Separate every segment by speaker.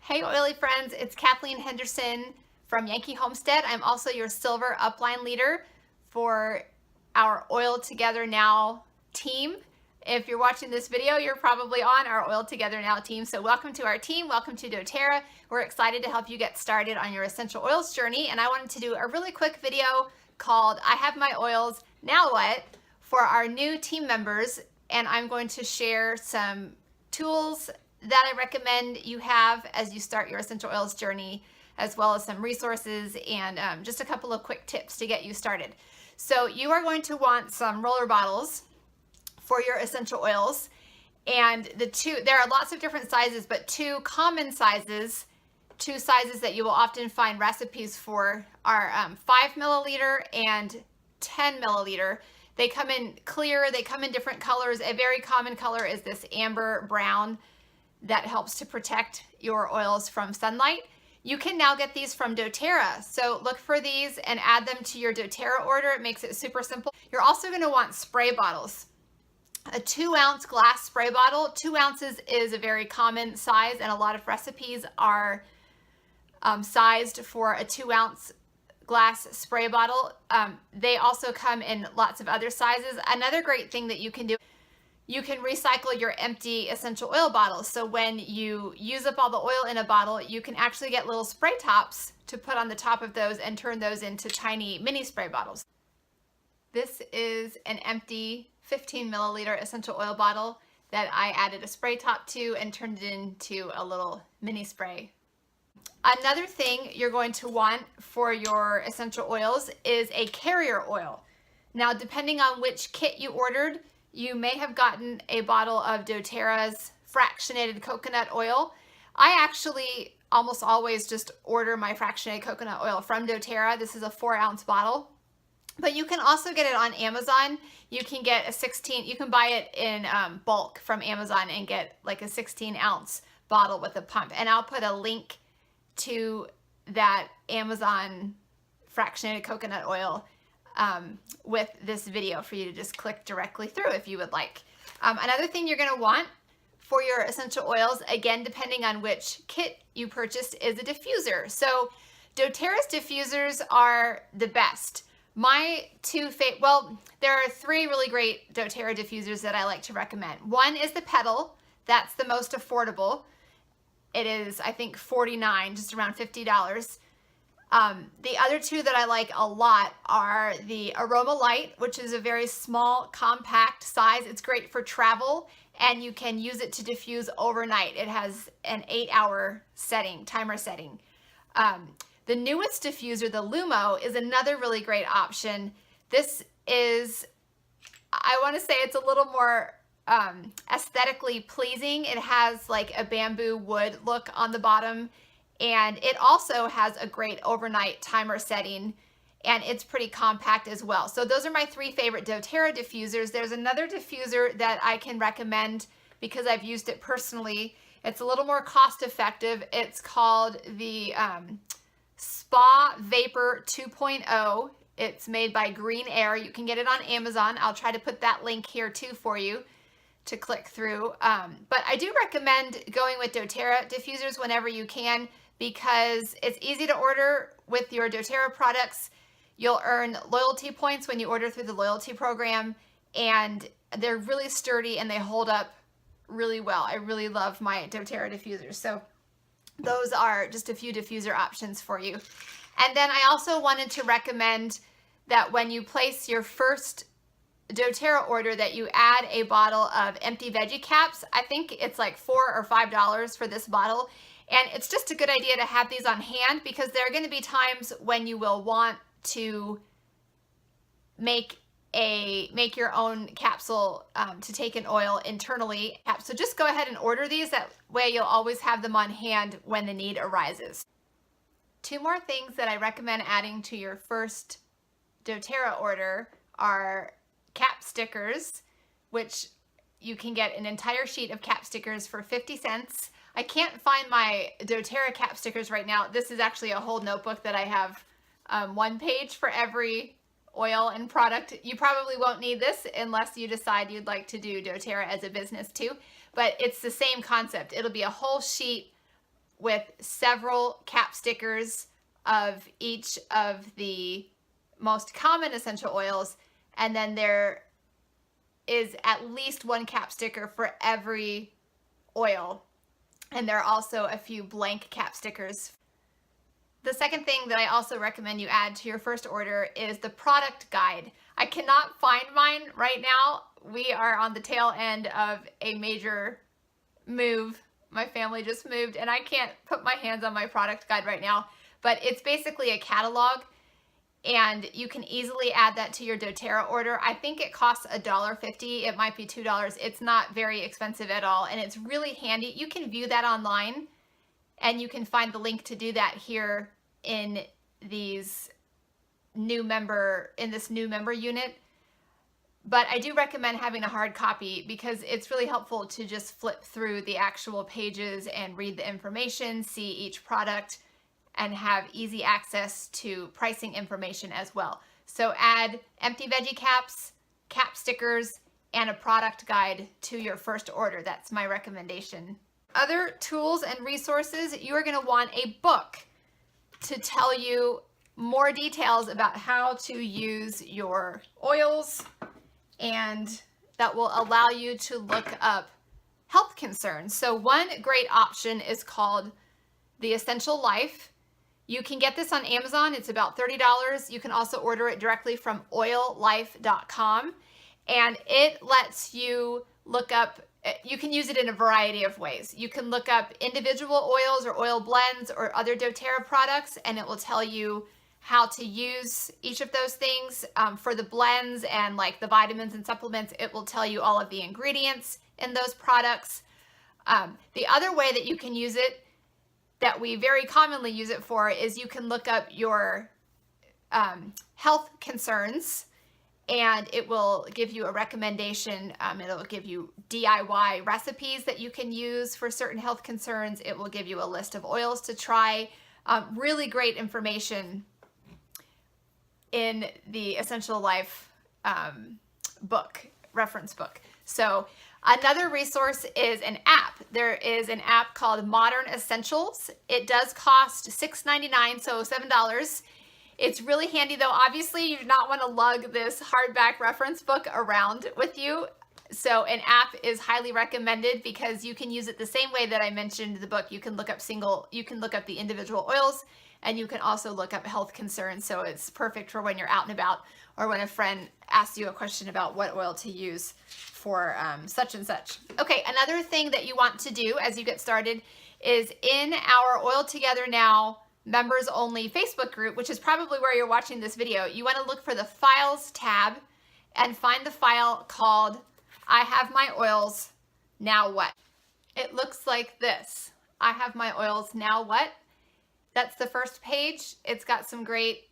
Speaker 1: Hey oily friends, it's Kathleen Henderson from Yankee Homestead. I'm also your silver upline leader for our Oil Together Now team. If you're watching this video, you're probably on our Oil Together Now team. So welcome to our team, welcome to doTERRA. We're excited to help you get started on your essential oils journey. And I wanted to do a really quick video called I Have My Oils, Now What? For our new team members. And I'm going to share some tools that I recommend you have as you start your essential oils journey, as well as some resources and just a couple of quick tips to get you started. So you are going to want some roller bottles for your essential oils, and there are lots of different sizes, but two common sizes, two sizes that you will often find recipes for are 5 milliliter and 10 milliliter. They come in clear, they come in different colors. A very common color is this amber brown that helps to protect your oils from sunlight. You can now get these from doTERRA. So look for these and add them to your doTERRA order. It makes it super simple. You're also gonna want spray bottles. A 2-ounce glass spray bottle. 2 ounces is a very common size, and a lot of recipes are sized for a 2-ounce glass spray bottle. They also come in lots of other sizes. Another great thing that you can do, you can recycle your empty essential oil bottles. So when you use up all the oil in a bottle, you can actually get little spray tops to put on the top of those and turn those into tiny mini spray bottles. This is an empty 15 milliliter essential oil bottle that I added a spray top to and turned it into a little mini spray. Another thing you're going to want for your essential oils is a carrier oil. Now, depending on which kit you ordered, you may have gotten a bottle of doTERRA's fractionated coconut oil. I actually almost always just order my fractionated coconut oil from doTERRA. This is a 4-ounce bottle, but you can also get it on Amazon. You can get you can buy it in bulk from Amazon and get like a 16-ounce bottle with a pump. And I'll put a link to that Amazon fractionated coconut oil with this video for you to just click directly through if you would like. Another thing you're going to want for your essential oils, again, depending on which kit you purchased, is a diffuser. So doTERRA's diffusers are the best. My two favorite, well, there are 3 really great doTERRA diffusers that I like to recommend. One is the Petal. That's the most affordable. It is, I think, $49, just around $50. The other 2 that I like a lot are the Aroma Light, which is a very small, compact size. It's great for travel, and you can use it to diffuse overnight. It has an 8-hour timer setting. The newest diffuser, the Lumo, is another really great option. This is, I want to say it's a little more aesthetically pleasing. It has like a bamboo wood look on the bottom, and it also has a great overnight timer setting, and it's pretty compact as well. So those are my 3 favorite doTERRA diffusers. There's another diffuser that I can recommend because I've used it personally. It's a little more cost effective. It's called the Spa Vapor 2.0. It's made by Green Air. You can get it on Amazon. I'll try to put that link here too for you to click through. But I do recommend going with doTERRA diffusers whenever you can, because it's easy to order with your doTERRA products. You'll earn loyalty points when you order through the loyalty program, and they're really sturdy and they hold up really well. I really love my doTERRA diffusers. So those are just a few diffuser options for you. And then I also wanted to recommend that when you place your first doTERRA order, that you add a bottle of empty veggie caps. I think it's like $4 or $5 for this bottle. And it's just a good idea to have these on hand, because there are going to be times when you will want to make your own capsule to take an oil internally. So just go ahead and order these. That way you'll always have them on hand when the need arises. 2 more things that I recommend adding to your first doTERRA order are cap stickers, which you can get an entire sheet of cap stickers for 50 cents. I can't find my doTERRA cap stickers right now. This is actually a whole notebook that I have 1 page for every oil and product. You probably won't need this unless you decide you'd like to do doTERRA as a business too, but it's the same concept. It'll be a whole sheet with several cap stickers of each of the most common essential oils, and then there is at least one cap sticker for every oil, and there are also a few blank cap stickers. The second thing that I also recommend you add to your first order is the product guide. I cannot find mine right now. We are on the tail end of a major move. My family just moved and I can't put my hands on my product guide right now, but it's basically a catalog and you can easily add that to your doTERRA order. I think it costs $1.50. It might be $2. It's not very expensive at all, and it's really handy. You can view that online, and you can find the link to do that here in this new member unit. But I do recommend having a hard copy because it's really helpful to just flip through the actual pages and read the information, see each product, and have easy access to pricing information as well. So add empty veggie caps, cap stickers, and a product guide to your first order. That's my recommendation. Other tools and resources, you are going to want a book to tell you more details about how to use your oils, and that will allow you to look up health concerns. So one great option is called The Essential Life. You can get this on Amazon. It's about $30. You can also order it directly from oillife.com, and it lets you look up, you can use it in a variety of ways. You can look up individual oils or oil blends or other doTERRA products, and it will tell you how to use each of those things. For the blends and like the vitamins and supplements, it will tell you all of the ingredients in those products. The other way that you can use it, that we very commonly use it for, is you can look up your health concerns, and it will give you a recommendation. It'll give you DIY recipes that you can use for certain health concerns. It will give you a list of oils to try. Really great information in the Essential Life book, reference book. So another resource is an app. There is an app called Modern Essentials. It does cost $6.99, so $7. It's really handy though. Obviously, you do not want to lug this hardback reference book around with you. So an app is highly recommended because you can use it the same way that I mentioned the book. You can look up the individual oils, and you can also look up health concerns. So it's perfect for when you're out and about, or when a friend asks you a question about what oil to use for such and such. Okay, another thing that you want to do as you get started is in our Oil Together Now members only Facebook group, which is probably where you're watching this video, you want to look for the Files tab and find the file called I Have My Oils, Now What? It looks like this. I Have My Oils, Now What? That's the first page. It's got some great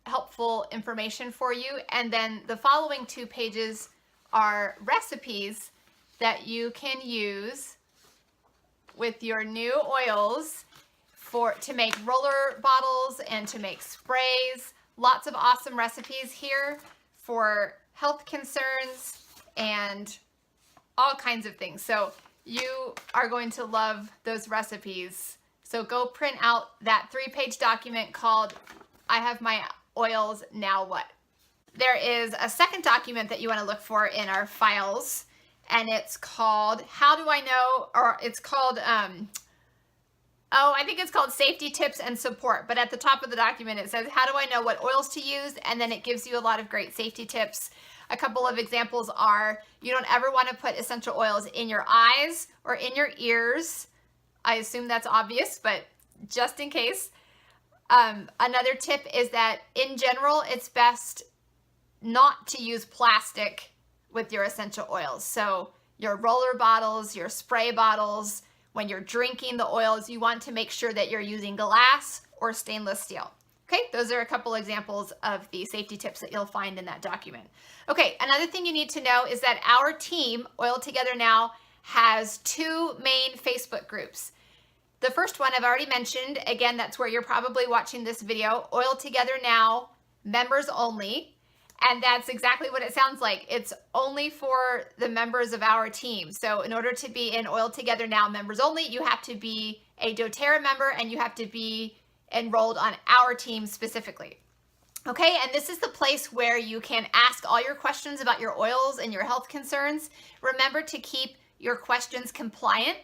Speaker 1: helpful information for you. And then the following two pages are recipes that you can use with your new oils to make roller bottles and to make sprays. Lots of awesome recipes here for health concerns and all kinds of things. So you are going to love those recipes. So go print out that 3-page document called I Have My Oils, Now What? There is a second document that you want to look for in our files, and it's called How Do I Know, or it's called, I think it's called Safety Tips and Support. But at the top of the document, it says, how do I know what oils to use? And then it gives you a lot of great safety tips. A couple of examples are, you don't ever want to put essential oils in your eyes or in your ears. I assume that's obvious, but just in case. Another tip is that in general, it's best not to use plastic with your essential oils. So your roller bottles, your spray bottles, when you're drinking the oils, you want to make sure that you're using glass or stainless steel. Okay, those are a couple examples of the safety tips that you'll find in that document. Okay, another thing you need to know is that our team, Oil Together Now, has 2 main Facebook groups. The first one I've already mentioned. Again, that's where you're probably watching this video, Oil Together Now, members only. And that's exactly what it sounds like. It's only for the members of our team. So in order to be in Oil Together Now members only, you have to be a doTERRA member and you have to be enrolled on our team specifically. Okay, and this is the place where you can ask all your questions about your oils and your health concerns. Remember to keep your questions compliant.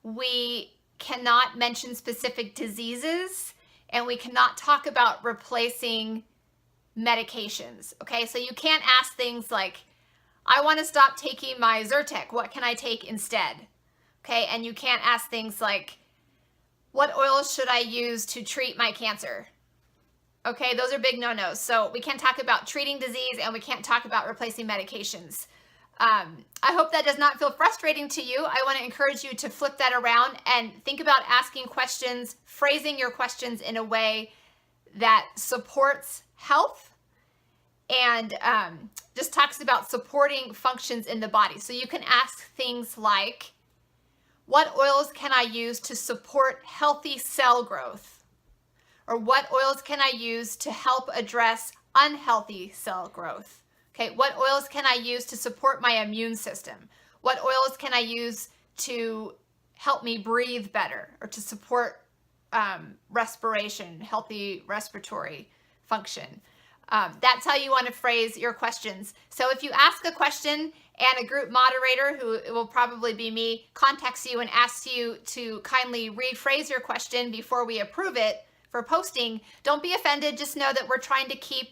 Speaker 1: We cannot mention specific diseases, and we cannot talk about replacing medications. Okay, so you can't ask things like, I want to stop taking my Zyrtec, what can I take instead? Okay, and you can't ask things like, what oils should I use to treat my cancer? Okay, those are big no-nos. So we can't talk about treating disease and we can't talk about replacing medications. I hope that does not feel frustrating to you. I want to encourage you to flip that around and think about asking questions, phrasing your questions in a way that supports health and just talks about supporting functions in the body. So you can ask things like, what oils can I use to support healthy cell growth? Or what oils can I use to help address unhealthy cell growth? Okay, what oils can I use to support my immune system? What oils can I use to help me breathe better or to support respiration, healthy respiratory function? That's how you want to phrase your questions. So if you ask a question and a group moderator, who it will probably be me, contacts you and asks you to kindly rephrase your question before we approve it for posting, don't be offended. Just know that we're trying to keep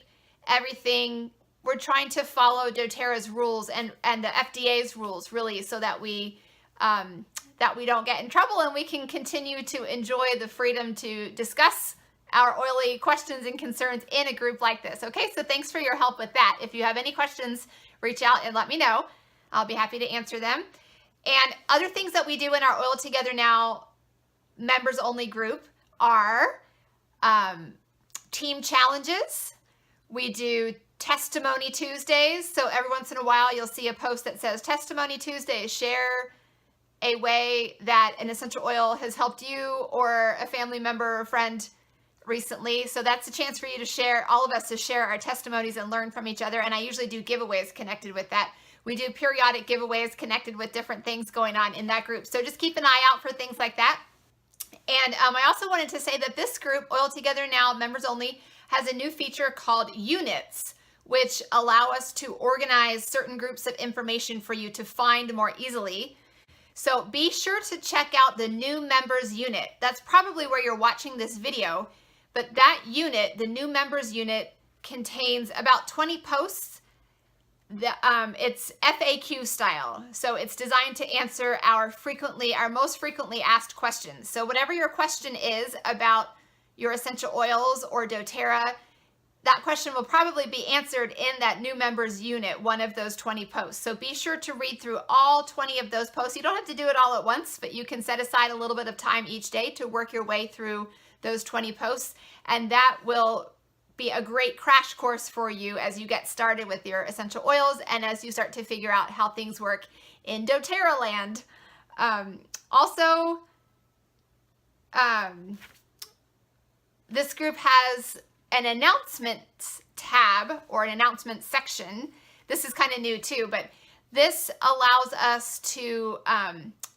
Speaker 1: everything, we're trying to follow doTERRA's rules and the FDA's rules, really, so that we don't get in trouble and we can continue to enjoy the freedom to discuss our oily questions and concerns in a group like this. Okay, so thanks for your help with that. If you have any questions, reach out and let me know. I'll be happy to answer them. And other things that we do in our Oil Together Now members only group are team challenges. We do Testimony Tuesdays. So every once in a while, you'll see a post that says Testimony Tuesdays, share a way that an essential oil has helped you or a family member or friend recently. So that's a chance for you to share, all of us to share our testimonies and learn from each other. And I usually do giveaways connected with that. We do periodic giveaways connected with different things going on in that group. So just keep an eye out for things like that. And I also wanted to say that this group, Oil Together Now, members only, has a new feature called units, which allow us to organize certain groups of information for you to find more easily. So be sure to check out the new members unit. That's probably where you're watching this video, but that unit, the new members unit, contains about 20 posts. It's FAQ style, so it's designed to answer our most frequently asked questions. So whatever your question is about your essential oils or doTERRA, that question will probably be answered in that new members unit, one of those 20 posts. So be sure to read through all 20 of those posts. You don't have to do it all at once, but you can set aside a little bit of time each day to work your way through those 20 posts, and that will be a great crash course for you as you get started with your essential oils and as you start to figure out how things work in doTERRA land. This group has an announcements tab or an announcement section. This is kind of new too, but this allows us to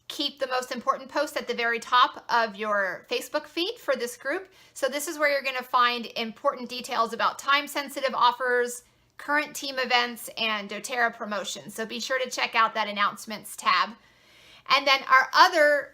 Speaker 1: keep the most important posts at the very top of your Facebook feed for this group. So this is where you're going to find important details about time-sensitive offers, current team events, and doTERRA promotions. So be sure to check out that announcements tab. And then our other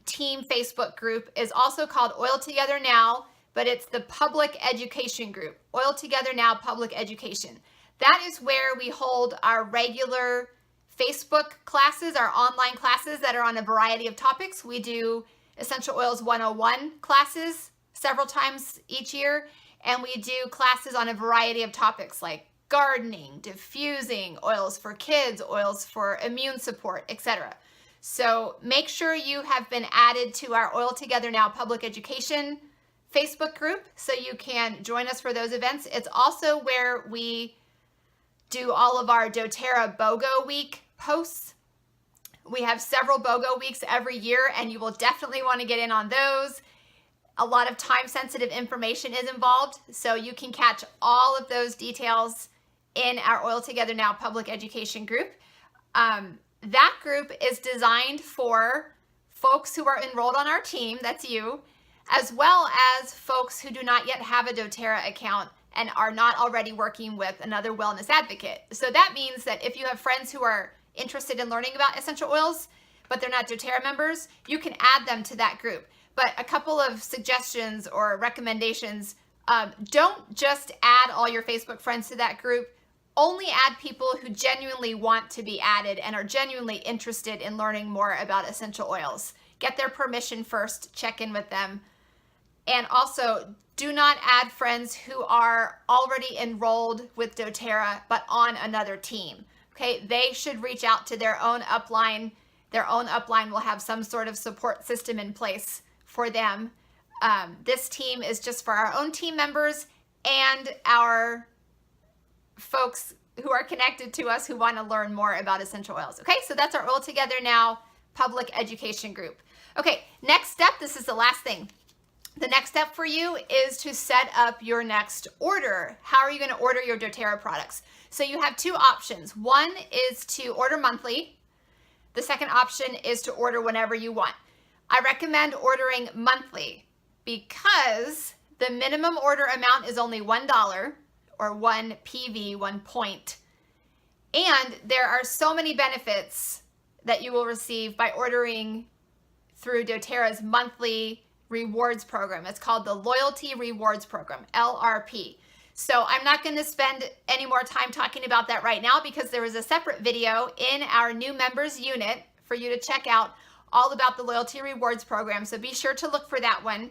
Speaker 1: team Facebook group is also called Oil Together Now, but it's the public education group, Oil Together Now Public Education. That is where we hold our regular Facebook classes, our online classes that are on a variety of topics. We do Essential Oils 101 classes several times each year, and we do classes on a variety of topics like gardening, diffusing, oils for kids, oils for immune support, etc. So make sure you have been added to our Oil Together Now Public Education Facebook group so you can join us for those events. It's also where we do all of our doTERRA BOGO week posts. We have several BOGO weeks every year, and you will definitely want to get in on those. A lot of time-sensitive information is involved, so you can catch all of those details in our Oil Together Now public education group. That group is designed for folks who are enrolled on our team, that's you, as well as folks who do not yet have a doTERRA account and are not already working with another wellness advocate. So that means that if you have friends who are interested in learning about essential oils, but they're not doTERRA members, you can add them to that group. But a couple of suggestions or recommendations, don't just add all your Facebook friends to that group. Only add people who genuinely want to be added and are genuinely interested in learning more about essential oils. Get their permission first, check in with them. And also, do not add friends who are already enrolled with doTERRA but on another team. Okay, they should reach out to their own upline. Their own upline will have some sort of support system in place for them. This team is just for our own team members and our folks who are connected to us who want to learn more about essential oils. Okay, so that's our Oil Together Now public education group. Okay, next step, this is the last thing. The next step for you is to set up your next order. How are you going to order your doTERRA products? So you have two options. One is to order monthly. The second option is to order whenever you want. I recommend ordering monthly because the minimum order amount is only $1 or 1 PV, 1 point. And there are so many benefits that you will receive by ordering through doTERRA's monthly rewards program. It's called the Loyalty Rewards Program, LRP. So I'm not going to spend any more time talking about that right now because there is a separate video in our new members unit for you to check out all about the Loyalty Rewards Program. So be sure to look for that one.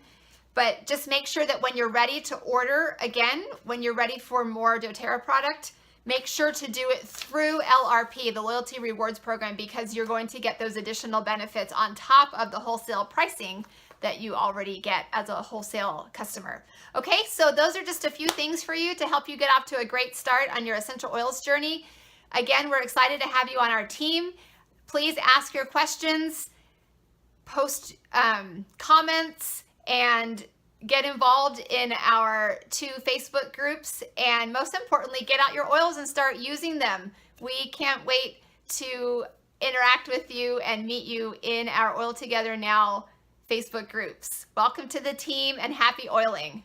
Speaker 1: But just make sure that when you're ready to order again, when you're ready for more doTERRA product, make sure to do it through LRP, the Loyalty Rewards Program, because you're going to get those additional benefits on top of the wholesale pricing that you already get as a wholesale customer. Okay, so those are just a few things for you to help you get off to a great start on your essential oils journey. Again, we're excited to have you on our team. Please ask your questions, post comments, and get involved in our 2 Facebook groups. And most importantly, get out your oils and start using them. We can't wait to interact with you and meet you in our Oil Together Now Facebook groups. Welcome to the team and happy oiling.